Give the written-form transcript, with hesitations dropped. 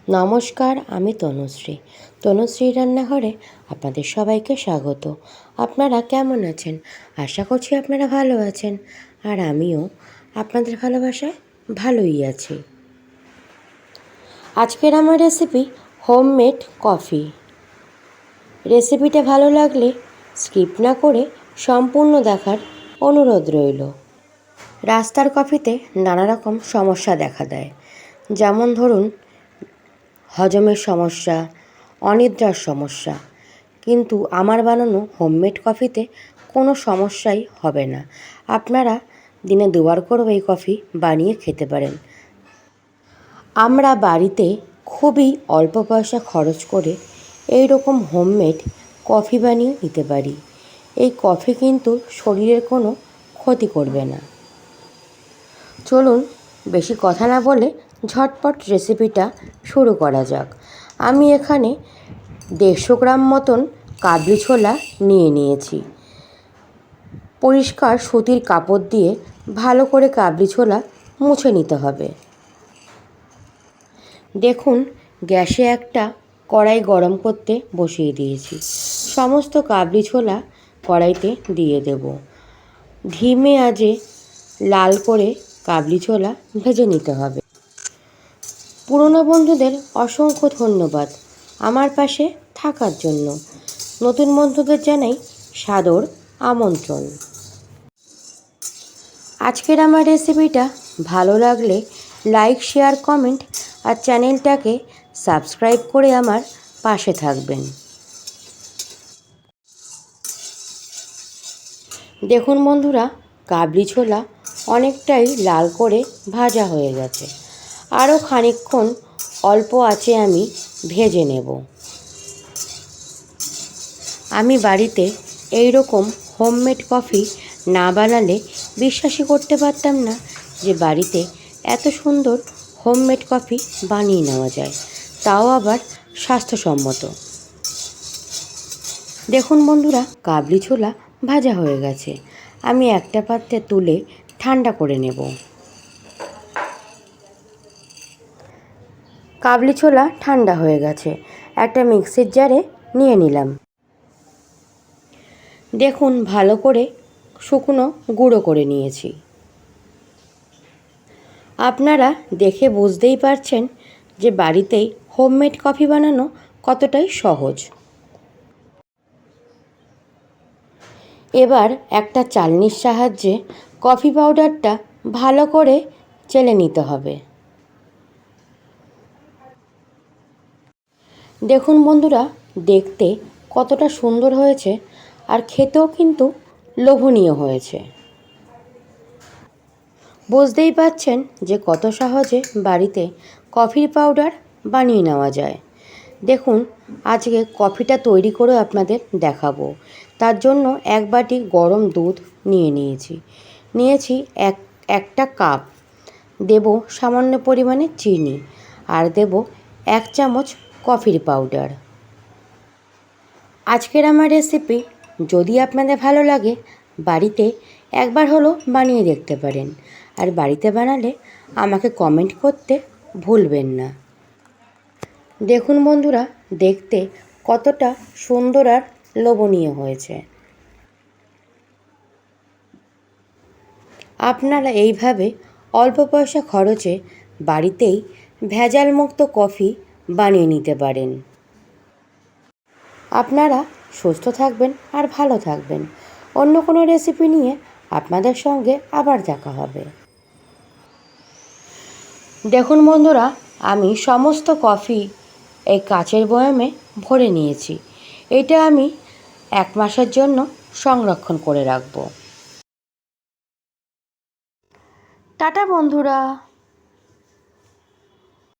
নমস্কার, আমি তনুশ্রী রান্নাঘরে আপনাদের সবাইকে স্বাগত। আপনারা কেমন আছেন? আশা করছি আপনারা ভালো আছেন, আর আমিও আপনাদের ভালোবাসায় ভালোই আছি। আজকের আমার রেসিপি হোমমেড কফি। রেসিপিটা ভালো লাগলে স্কিপ না করে সম্পূর্ণ দেখার অনুরোধ রইল। রাস্তার কফিতে নানা রকম সমস্যা দেখা দেয়, যেমন ধরুন হজমের সমস্যা, অনিদ্রার সমস্যা। কিন্তু আমার বানানো হোমমেড কফিতে কোনো সমস্যাই হবে না। আপনারা দিনে দুবার করেও এই কফি বানিয়ে খেতে পারেন। আমরা বাড়িতে খুবই অল্প পয়সা খরচ করে এই রকম হোমমেড কফি বানিয়ে নিতে পারি। এই কফি কিন্তু শরীরের কোনো ক্ষতি করবে না। চলুন বেশি কথা না বলে ঝটপট রেসিপিটা শুরু করা যাক। আমি এখানে 150 গ্রাম মতন কাবলি ছোলা নিয়ে নিয়েছি। পরিষ্কার সুতির কাপড় দিয়ে ভালো করে কাবলি ছোলা মুছে নিতে হবে। দেখুন, গ্যাসে একটা কড়াই গরম করতে বসিয়ে দিয়েছি। সমস্ত কাবলি ছোলা কড়াইতে দিয়ে দেব। ধিমে আঁচে লাল করে কাবলি ছোলা ভেজে নিতে হবে। পুরনো বন্ধুদের অসংখ্য ধন্যবাদ আমার পাশে থাকার জন্য। নতুন বন্ধুদের জানাই সাদর আমন্ত্রণ। আজকের আমার রেসিপিটা ভালো লাগলে লাইক, শেয়ার, কমেন্ট আর চ্যানেলটাকে সাবস্ক্রাইব করে আমার পাশে থাকবেন। দেখুন বন্ধুরা, কাবলি ছোলা অনেকটাই লাল করে ভাজা হয়ে গেছে। আরও খানিকক্ষণ অল্প আঁচে আমি ভেজে নেব। আমি বাড়িতে এই রকম হোমমেড কফি না বানালে বিশ্বাসই করতে পারতাম না যে বাড়িতে এত সুন্দর হোমমেড কফি বানিয়ে নেওয়া যায়, তাও আবার স্বাস্থ্যসম্মত। দেখুন বন্ধুরা, কাবলি ছোলা ভাজা হয়ে গেছে। আমি একটা পাত্রে তুলে ঠান্ডা করে নেব। কাবলি ছোলা ঠান্ডা হয়ে গেছে, একটা মিক্সির জারে নিয়ে নিলাম। দেখুন, ভালো করে শুকনো গুঁড়ো করে নিয়েছি। আপনারা দেখে বুঝতেই পারছেন যে বাড়িতেই হোমমেড কফি বানানো কতটাই সহজ। এবার একটা চালনির সাহায্যে কফি পাউডারটা ভালো করে চেলে নিতে হবে। দেখুন বন্ধুরা, দেখতে কতটা সুন্দর হয়েছে, আর খেতেও কিন্তু লোভনীয় হয়েছে। বুঝতেই পারছেন যে কত সহজে বাড়িতে কফির পাউডার বানিয়ে নেওয়া যায়। দেখুন, আজকে কফিটা তৈরি করে আপনাদের দেখাবো। তার জন্য 1 বাটি গরম দুধ নিয়েছি একটা কাপ। দেব সামান্য পরিমাণে চিনি, আর দেব 1 চামচ কফির পাউডার। আজকের আমার রেসিপি যদি আপনাদের ভালো লাগে, বাড়িতে একবার হলো বানিয়ে দেখতে পারেন, আর বাড়িতে বানালে আমাকে কমেন্ট করতে ভুলবেন না। দেখুন বন্ধুরা, দেখতে কতটা সুন্দর আর লোভনীয় হয়েছে। আপনারা এইভাবে অল্প পয়সা খরচে বাড়িতেই ভেজালমুক্ত কফি বানিয়ে নিতে পারেন। আপনারা সুস্থ থাকবেন আর ভালো থাকবেন। অন্য কোনো রেসিপি নিয়ে আপনাদের সঙ্গে আবার দেখা হবে। দেখুন বন্ধুরা, আমি সমস্ত কফি এই কাচের বয়ামে ভরে নিয়েছি। এটা আমি 1 মাসের জন্য সংরক্ষণ করে রাখব। টাটা বন্ধুরা।